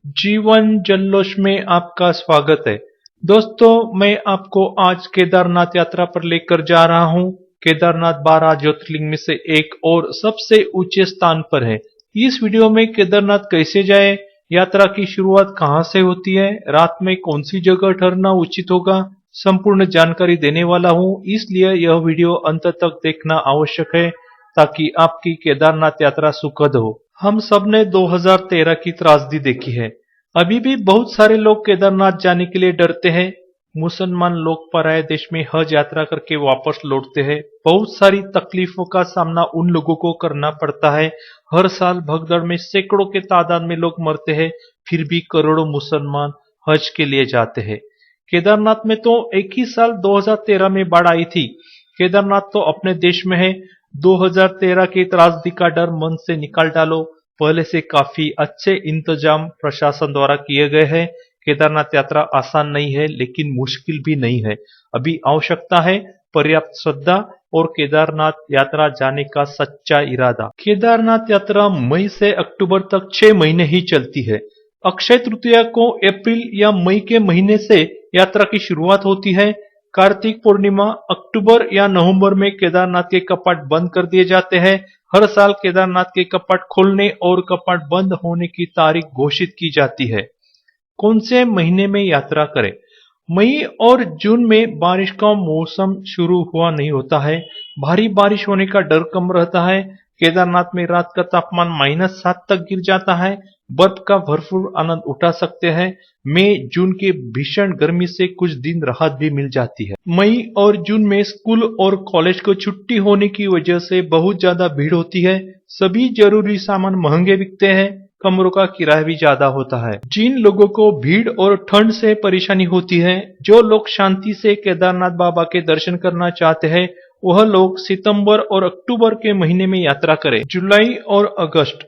जीवन जल्लोष में आपका स्वागत है। दोस्तों, मैं आपको आज केदारनाथ यात्रा पर लेकर जा रहा हूं। केदारनाथ 12 ज्योतिर्लिंग में से एक और सबसे ऊंचे स्थान पर है। इस वीडियो में केदारनाथ कैसे जाए, यात्रा की शुरुआत कहां से होती है, रात में कौन सी जगह ठहरना उचित होगा, संपूर्ण जानकारी देने वाला हूं। इसलिए यह वीडियो अंत तक देखना आवश्यक है ताकि आपकी केदारनाथ यात्रा सुखद हो। हम सब ने 2013 की त्रासदी देखी है। अभी भी बहुत सारे लोग केदारनाथ जाने के लिए डरते हैं। मुसलमान लोग पराये देश में हज यात्रा करके वापस लौटते हैं। बहुत सारी तकलीफों का सामना उन लोगों को करना पड़ता है। हर साल भगदड़ में सैकड़ों के तादाद में लोग मरते हैं, फिर भी करोड़ों मुसलमान हज के लिए जाते हैं। केदारनाथ में तो एक ही साल 2013 में बाढ़ आई थी। केदारनाथ तो अपने देश में है। 2013 की त्रासदी का डर मन से निकाल डालो। पहले से काफी अच्छे इंतजाम प्रशासन द्वारा किए गए हैं। केदारनाथ यात्रा आसान नहीं है, लेकिन मुश्किल भी नहीं है। अभी आवश्यकता है पर्याप्त श्रद्धा और केदारनाथ यात्रा जाने का सच्चा इरादा। केदारनाथ यात्रा मई से अक्टूबर तक 6 महीने ही चलती है। अक्षय तृतीया को अप्रैल या मई के महीने से यात्रा की शुरुआत होती है। कार्तिक पूर्णिमा अक्टूबर या नवंबर में केदारनाथ के कपाट बंद कर दिए जाते हैं। हर साल केदारनाथ के कपाट खोलने और कपाट बंद होने की तारीख घोषित की जाती है। कौन से महीने में यात्रा करें? मई और जून में बारिश का मौसम शुरू हुआ नहीं होता है। भारी बारिश होने का डर कम रहता है। केदारनाथ में रात का तापमान -7 तक गिर जाता है। बर्फ का भरपूर आनंद उठा सकते हैं। मई जून की भीषण गर्मी से कुछ दिन राहत भी मिल जाती है। मई और जून में स्कूल और कॉलेज को छुट्टी होने की वजह से बहुत ज्यादा भीड़ होती है। सभी जरूरी सामान महंगे बिकते हैं। कमरों का किराया भी ज्यादा होता है। जिन लोगों को भीड़ और ठंड से परेशानी होती है, जो लोग शांति से केदारनाथ बाबा के दर्शन करना चाहते हैं, वह लोग सितंबर और अक्टूबर के महीने में यात्रा करें। जुलाई और अगस्त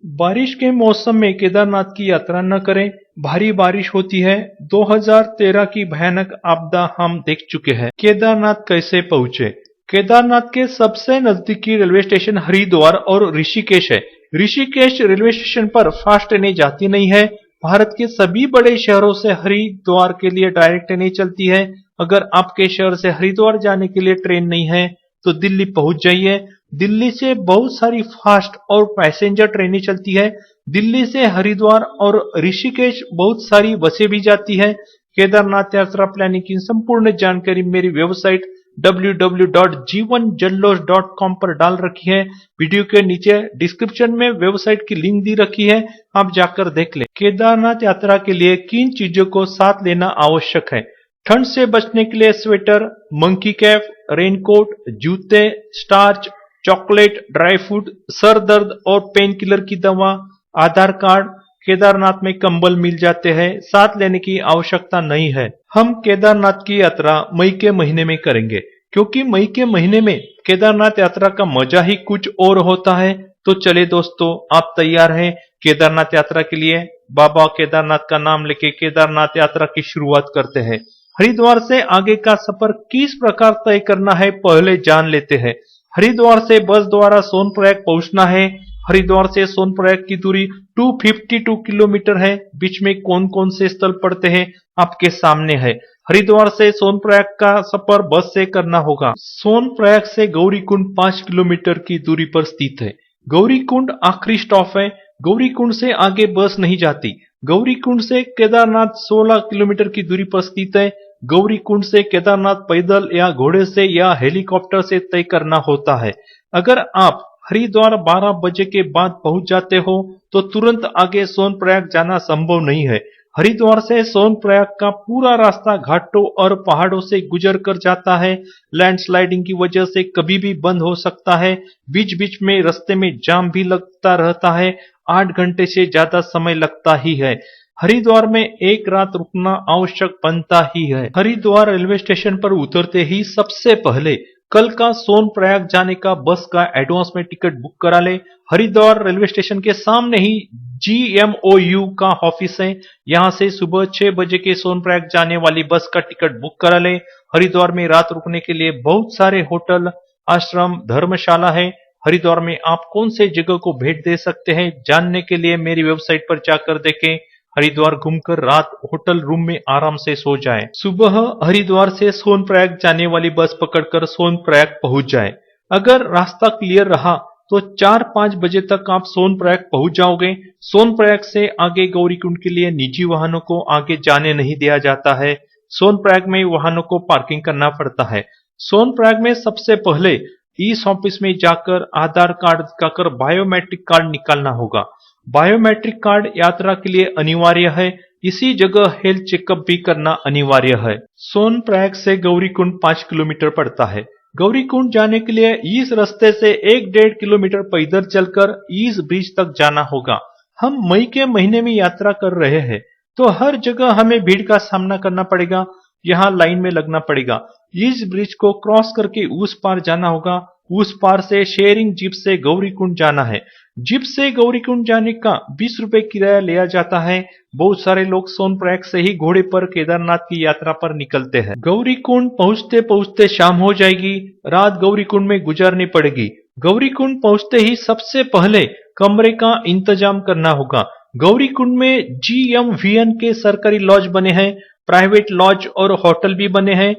बारिश के मौसम में केदारनाथ की यात्रा न करें। भारी बारिश होती है। 2013 की भयानक आपदा हम देख चुके हैं। केदारनाथ कैसे पहुंचे? केदारनाथ के सबसे नजदीकी रेलवे स्टेशन हरिद्वार और ऋषिकेश है। ऋषिकेश रेलवे स्टेशन पर फास्ट ट्रेनें जाती नहीं है। भारत के सभी बड़े शहरों से हरिद्वार के लिए डायरेक्ट ट्रेनें चलती है। अगर आपके शहर से हरिद्वार जाने के लिए ट्रेन नहीं है तो दिल्ली पहुंच जाइए। दिल्ली से बहुत सारी फास्ट और पैसेंजर ट्रेनें चलती है। दिल्ली से हरिद्वार और ऋषिकेश बहुत सारी बसें भी जाती है। केदारनाथ यात्रा प्लानिंग की संपूर्ण जानकारी मेरी वेबसाइट www.jivanjallosh.com पर डाल रखी है। वीडियो के नीचे डिस्क्रिप्शन में वेबसाइट की लिंक दी रखी है, आप जाकर देख लें। केदारनाथ यात्रा के लिए किन चीजों को साथ लेना आवश्यक है? ठंड से बचने के लिए स्वेटर, मंकी कैप, रेनकोट, जूते, starch, chocolate, dry fruit, sir दर्द और पेन किलर की दवा, आधार कार्ड। केदारनाथ में कंबल मिल जाते हैं, साथ लेने की आवश्यकता नहीं है। हम केदारनाथ की यात्रा मई के महीने में करेंगे, क्योंकि मई के महीने में केदारनाथ यात्रा का मजा ही कुछ और होता है। तो चले दोस्तों, आप तैयार हैं केदारनाथ यात्रा के लिए? बाबा केदारनाथ का नाम लेके केदारनाथ यात्रा की शुरुआत करते हैं। हरिद्वार से आगे का सफर किस प्रकार तय करना है, पहले जान लेते हैं। हरिद्वार से बस द्वारा सोनप्रयाग पहुंचना है। हरिद्वार से सोनप्रयाग की दूरी 252 किलोमीटर है। बीच में कौन कौन से स्थल पड़ते हैं आपके सामने है। हरिद्वार से सोनप्रयाग का सफर बस से करना होगा। सोनप्रयाग से गौरीकुंड 5 किलोमीटर की दूरी पर स्थित है। गौरीकुंड आखिरी स्टॉप है। गौरीकुंड से आगे बस नहीं जाती। गौरीकुंड से केदारनाथ 16 किलोमीटर की दूरी पर स्थित है। गौरीकुंड से केदारनाथ पैदल या घोड़े से या हेलीकॉप्टर से तय करना होता है। अगर आप हरिद्वार 12 बजे के बाद पहुंच जाते हो तो तुरंत आगे सोनप्रयाग जाना संभव नहीं है। हरिद्वार से सोनप्रयाग का पूरा रास्ता घाटों और पहाड़ों से गुजर कर जाता है। लैंडस्लाइडिंग की वजह से कभी भी बंद हो सकता है। बीच बीच में रास्ते में जाम भी लगता रहता है। 8 घंटे से ज्यादा समय लगता ही है। हरिद्वार में एक रात रुकना आवश्यक बनता ही है। हरिद्वार रेलवे स्टेशन पर उतरते ही सबसे पहले कल का सोनप्रयाग जाने का बस का एडवांस में टिकट बुक करा ले। हरिद्वार रेलवे स्टेशन के सामने ही GMOU का ऑफिस है। यहां से सुबह 6 बजे के सोनप्रयाग जाने वाली बस का टिकट बुक करा ले। हरिद्वार में रात रुकने के लिए बहुत सारे होटल, आश्रम, धर्मशाला है। हरिद्वार में आप कौन से जगह को भेंट दे सकते हैं, जानने के लिए मेरी वेबसाइट पर जाकर देखें। हरिद्वार घूमकर रात होटल रूम में आराम से सो जाएं। सुबह हरिद्वार से सोनप्रयाग जाने वाली बस पकड़कर सोनप्रयाग पहुंच जाएं। अगर रास्ता क्लियर रहा तो 4-5 बजे तक आप सोनप्रयाग पहुंच जाओगे। सोनप्रयाग से आगे गौरीकुंड के लिए निजी वाहनों को आगे जाने नहीं दिया जाता है। सोनप्रयाग में वाहनों को पार्किंग करना पड़ता है। सोनप्रयाग में सबसे पहले इस ऑफिस में जाकर आधार कार्ड दिखाकर बायोमेट्रिक कार्ड निकालना होगा। बायोमेट्रिक कार्ड यात्रा के लिए अनिवार्य है। इसी जगह हेल्थ चेकअप भी करना अनिवार्य है। सोनप्रयाग से गौरीकुंड 5 किलोमीटर पड़ता है। गौरीकुंड जाने के लिए इस रास्ते से 1-1.5 किलोमीटर पैदल चलकर इस ब्रिज तक जाना होगा। हम मई के महीने में यात्रा कर रहे हैं तो हर जगह हमें भीड़ का सामना करना पड़ेगा। यहाँ लाइन में लगना पड़ेगा। इस ब्रिज को क्रॉस करके उस पार जाना होगा। उस पार से शेयरिंग जीप से गौरीकुंड जाना है। जीप से गौरीकुंड जाने का 20 रुपए किराया लिया जाता है। बहुत सारे लोग सोनप्रयाग से ही घोड़े पर केदारनाथ की यात्रा पर निकलते हैं। गौरीकुंड पहुंचते पहुंचते शाम हो जाएगी। रात गौरीकुंड में गुजारनी पड़ेगी। गौरीकुंड पहुंचते ही सबसे पहले कमरे का इंतजाम करना होगा। गौरीकुंड में GMVN के सरकारी लॉज बने हैं। प्राइवेट लॉज और होटल भी बने हैं।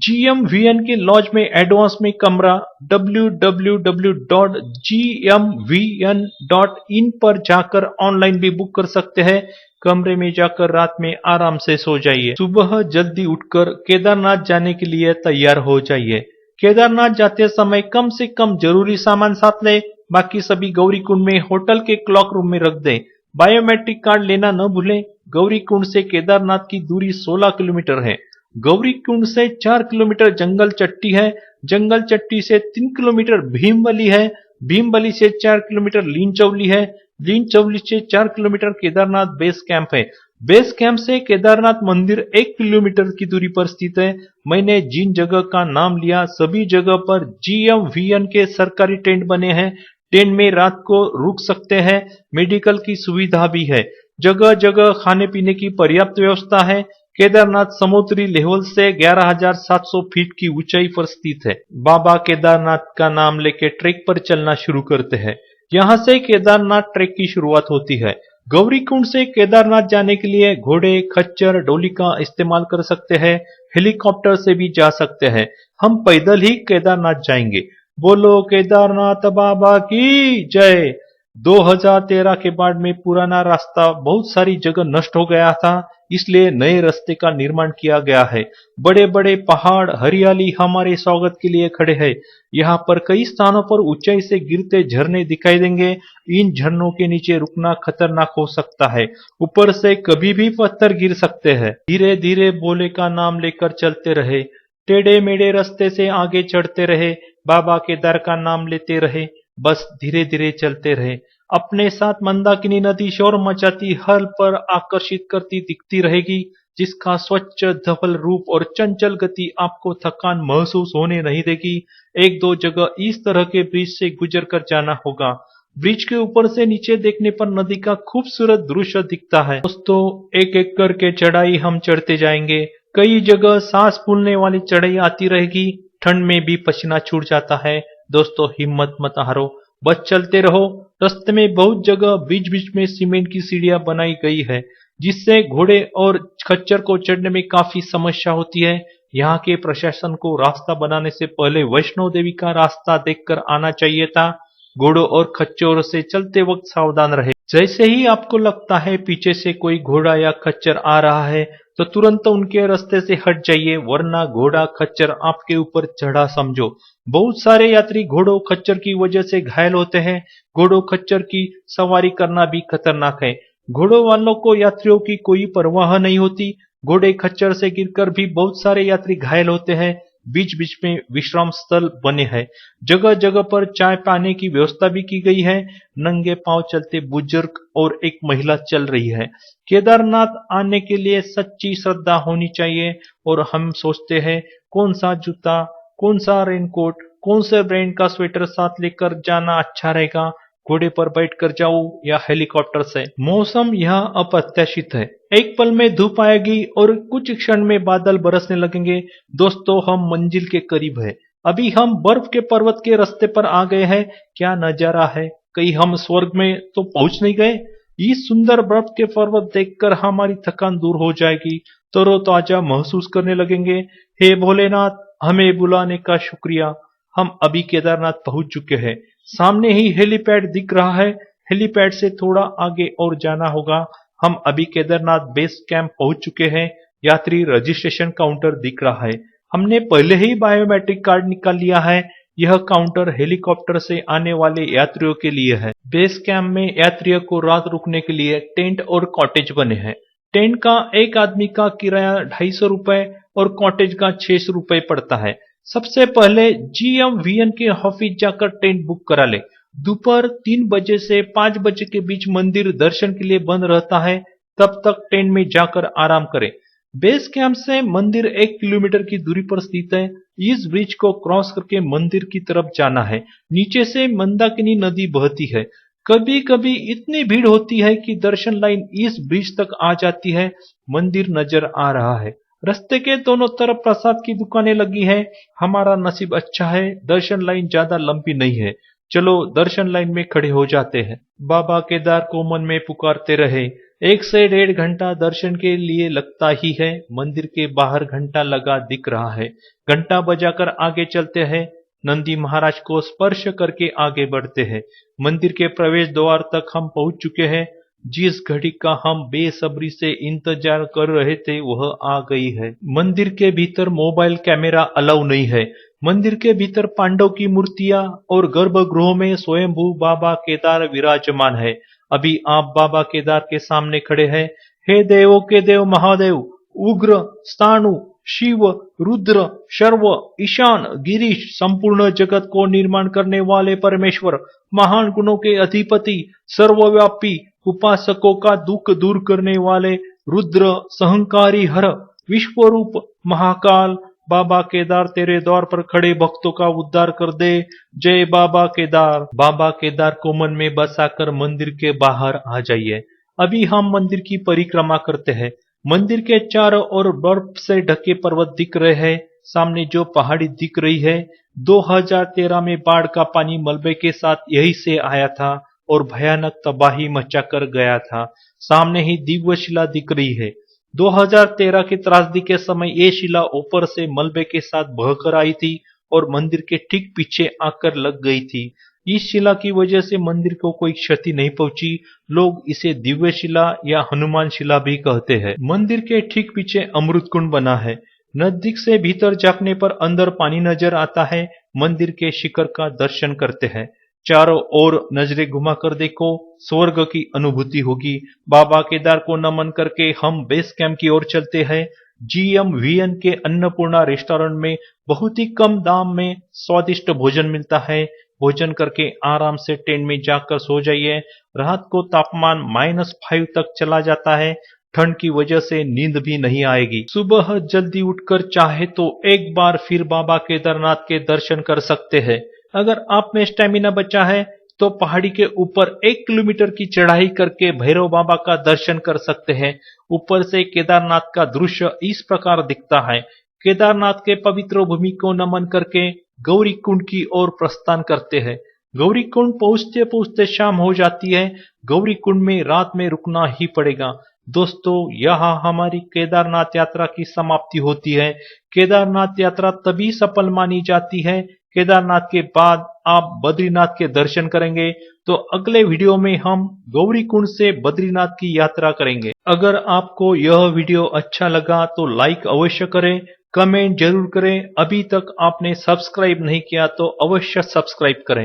GMVN के लॉज में एडवांस में कमरा www.gmvn.in पर जाकर ऑनलाइन भी बुक कर सकते हैं। कमरे में जाकर रात में आराम से सो जाइए। सुबह जल्दी उठकर केदारनाथ जाने के लिए तैयार हो जाइए। केदारनाथ जाते समय कम से कम जरूरी सामान साथ ले। बाकी सभी गौरीकुंड में होटल के क्लॉक रूम में रख दें। बायोमेट्रिक कार्ड लेना न भूलें। गौरीकुंड से केदारनाथ की दूरी 16 किलोमीटर है। गौरीकुंड से 4 किलोमीटर जंगल चट्टी है। जंगल चट्टी से 3 किलोमीटर भीमबली है। भीमबली से 4 किलोमीटर लीनचौली है। लीनचौली से 4 किलोमीटर केदारनाथ बेस कैंप है। बेस कैंप से केदारनाथ मंदिर 1 किलोमीटर की दूरी पर स्थित है। मैंने जिन जगह का नाम लिया सभी जगह पर GMVN के सरकारी टेंट बने हैं। टेंट में रात को रुक सकते हैं। मेडिकल की सुविधा भी है। जगह जगह खाने पीने की पर्याप्त व्यवस्था है। केदारनाथ समुद्री लेवल से 11,700 फीट की ऊंचाई पर स्थित है। बाबा केदारनाथ का नाम लेके ट्रैक पर चलना शुरू करते हैं। यहाँ से केदारनाथ ट्रैक की शुरुआत होती है। गौरीकुंड से केदारनाथ जाने के लिए घोड़े, खच्चर, डोली का इस्तेमाल कर सकते हैं। हेलीकॉप्टर से भी जा सकते हैं। हम पैदल ही केदारनाथ जाएंगे। बोलो केदारनाथ बाबा की जय। 2013 के बाद में पुराना रास्ता बहुत सारी जगह नष्ट हो गया था, इसलिए नए रास्ते का निर्माण किया गया है। बड़े बड़े पहाड़, हरियाली हमारे स्वागत के लिए खड़े हैं। यहाँ पर कई स्थानों पर ऊंचाई से गिरते झरने दिखाई देंगे। इन झरनों के नीचे रुकना खतरनाक हो सकता है। ऊपर से कभी भी पत्थर गिर सकते हैं। धीरे धीरे भोले का नाम लेकर चलते रहे। टेढ़े मेढ़े रास्ते से आगे चढ़ते रहे। बाबा केदार का नाम लेते रहे। बस धीरे धीरे चलते रहे। अपने साथ मंदाकिनी नदी शोर मचाती हल पर आकर्षित करती दिखती रहेगी, जिसका स्वच्छ धवल रूप और चंचल गति आपको थकान महसूस होने नहीं देगी। 1-2 जगह इस तरह के ब्रिज से गुजर कर जाना होगा। ब्रिज के ऊपर से नीचे देखने पर नदी का खूबसूरत दृश्य दिखता है। दोस्तों, एक एक करके चढ़ाई हम चढ़ते जाएंगे। कई जगह सांस फूलने वाली चढ़ाई आती रहेगी। ठंड में भी पसीना छूट जाता है। दोस्तों, हिम्मत मत हारो, बस चलते रहो। रास्ते में बहुत जगह बीच बीच में सीमेंट की सीढ़ियां बनाई गई है, जिससे घोड़े और खच्चर को चढ़ने में काफी समस्या होती है। यहाँ के प्रशासन को रास्ता बनाने से पहले वैष्णो देवी का रास्ता देखकर आना चाहिए था। घोड़ों और खच्चरों से चलते वक्त सावधान रहे। जैसे ही आपको लगता है पीछे से कोई घोड़ा या खच्चर आ रहा है, तो तुरंत उनके रास्ते से हट जाइए, वरना घोड़ा खच्चर आपके ऊपर चढ़ा समझो। बहुत सारे यात्री घोड़ों खच्चर की वजह से घायल होते हैं। घोड़ों खच्चर की सवारी करना भी खतरनाक है। घोड़ों वालों को यात्रियों की कोई परवाह नहीं होती। घोड़े खच्चर से गिरकर भी बहुत सारे यात्री घायल होते हैं। बीच बीच में विश्राम स्थल बने हैं। जगह जगह पर चाय पाने की व्यवस्था भी की गई है। नंगे पांव चलते बुजुर्ग और एक महिला चल रही है। केदारनाथ आने के लिए सच्ची श्रद्धा होनी चाहिए। और हम सोचते हैं कौन सा जूता, कौन सा रेनकोट, कौन से ब्रांड का स्वेटर साथ लेकर जाना अच्छा रहेगा। घोड़े पर बैठकर जाऊं या हेलीकॉप्टर से। मौसम यहाँ अप्रत्याशित है। एक पल में धूप आएगी और कुछ क्षण में बादल बरसने लगेंगे। दोस्तों, हम मंजिल के करीब है। अभी हम बर्फ के पर्वत के रास्ते पर आ गए हैं। क्या नजारा है। कहीं हम स्वर्ग में तो पहुंच नहीं गए। इस सुंदर बर्फ के पर्वत देखकर हमारी थकान दूर हो जाएगी, तरोताजा महसूस करने लगेंगे। हे भोलेनाथ, हमें बुलाने का शुक्रिया। हम अभी केदारनाथ पहुंच चुके हैं। सामने ही हेलीपैड दिख रहा है। हेलीपैड से थोड़ा आगे और जाना होगा। हम अभी केदारनाथ बेस कैंप पहुंच चुके हैं। यात्री रजिस्ट्रेशन काउंटर दिख रहा है। हमने पहले ही बायोमेट्रिक कार्ड निकाल लिया है। यह काउंटर हेलीकॉप्टर से आने वाले यात्रियों के लिए है। बेस कैंप में यात्रियों को रात रुकने के लिए टेंट और कॉटेज बने हैं। टेंट का एक आदमी का किराया 250 रुपए और कॉटेज का 600 रुपए पड़ता है। सबसे पहले GMVN के ऑफिस जाकर टेंट बुक करा ले। दोपहर 3 बजे से 5 बजे के बीच मंदिर दर्शन के लिए बंद रहता है। तब तक टेंट में जाकर आराम करें। बेस कैंप से मंदिर 1 किलोमीटर की दूरी पर स्थित है। इस ब्रिज को क्रॉस करके मंदिर की तरफ जाना है। नीचे से मंदाकिनी नदी बहती है। कभी कभी इतनी भीड़ होती है कि दर्शन लाइन इस ब्रिज तक आ जाती है। मंदिर नजर आ रहा है। रास्ते के दोनों तरफ प्रसाद की दुकानें लगी हैं। हमारा नसीब अच्छा है, दर्शन लाइन ज्यादा लंबी नहीं है। चलो दर्शन लाइन में खड़े हो जाते हैं। बाबा केदार को मन में पुकारते रहे। 1 से 1.5 घंटा दर्शन के लिए लगता ही है। मंदिर के बाहर घंटा लगा दिख रहा है। घंटा बजाकर आगे चलते हैं। नंदी महाराज को स्पर्श करके आगे बढ़ते हैं। मंदिर के प्रवेश द्वार तक हम पहुंच चुके हैं। जिस घड़ी का हम बेसब्री से इंतजार कर रहे थे वह आ गई है। मंदिर के भीतर मोबाइल कैमरा अलाउ नहीं है। मंदिर के भीतर पांडव की मूर्तियां और गर्भगृह में स्वयंभू बाबा केदार विराजमान है। अभी आप बाबा केदार के सामने खड़े हैं। हे देवों के देव महादेव, उग्र, स्थाणु, शिव, रुद्र, शर्व, ईशान, गिरीश, संपूर्ण जगत को निर्माण करने वाले परमेश्वर, महान गुणों के अधिपति, सर्वव्यापी, उपासकों का दुख दूर करने वाले रुद्र, सहंकारी हर, विश्वरूप, महाकाल, बाबा केदार तेरे द्वार पर खड़े भक्तों का उद्धार कर दे। जय बाबा केदार। बाबा केदार को मन में बसाकर मंदिर के बाहर आ जाइए। अभी हम मंदिर की परिक्रमा करते हैं। मंदिर के चारों ओर बर्फ से ढके पर्वत दिख रहे हैं। सामने जो पहाड़ी दिख रही है, 2013 में बाढ़ का पानी मलबे के साथ यहीं से आया था और भयानक तबाही मचाकर गया था। सामने ही दिव्य शिला दिख रही है। 2013 की त्रासदी के समय ये शिला ऊपर से मलबे के साथ बहकर आई थी और मंदिर के ठीक पीछे आकर लग गई थी। इस शिला की वजह से मंदिर को कोई क्षति नहीं पहुंची। लोग इसे दिव्य शिला या हनुमान शिला भी कहते हैं। मंदिर के ठीक पीछे अमृत कुंड बना है। नजदीक से भीतर झांकने पर अंदर पानी नजर आता है। मंदिर के शिखर का दर्शन करते हैं। चारों ओर नजरें घुमाकर देखो, स्वर्ग की अनुभूति होगी। बाबा केदार को नमन करके हम बेस कैंप की ओर चलते हैं। GMVN के अन्नपूर्णा रेस्टोरेंट में बहुत ही कम दाम में स्वादिष्ट भोजन मिलता है। भोजन करके आराम से टेंट में जाकर सो जाइए। रात को तापमान -5 तक चला जाता है। ठंड की वजह से नींद भी नहीं आएगी। सुबह जल्दी उठकर चाहे तो एक बार फिर बाबा केदारनाथ के दर्शन कर सकते हैं। अगर आप में स्टेमिना बचा है तो पहाड़ी के ऊपर 1 किलोमीटर की चढ़ाई करके भैरव बाबा का दर्शन कर सकते हैं। ऊपर से केदारनाथ का दृश्य इस प्रकार दिखता है। केदारनाथ के पवित्र भूमि को नमन करके गौरी कुंड की ओर प्रस्थान करते हैं। गौरी कुंड पहुंचते पहुंचते शाम हो जाती है। गौरी कुंड में रात में रुकना ही पड़ेगा। दोस्तों, यहाँ हमारी केदारनाथ यात्रा की समाप्ति होती है। केदारनाथ यात्रा तभी सफल मानी जाती है केदारनाथ के बाद आप बद्रीनाथ के दर्शन करेंगे। तो अगले वीडियो में हम गौरी कुंड से बद्रीनाथ की यात्रा करेंगे। अगर आपको यह वीडियो अच्छा लगा तो लाइक अवश्य करें, कमेंट जरूर करें। अभी तक आपने सब्सक्राइब नहीं किया तो अवश्य सब्सक्राइब करें।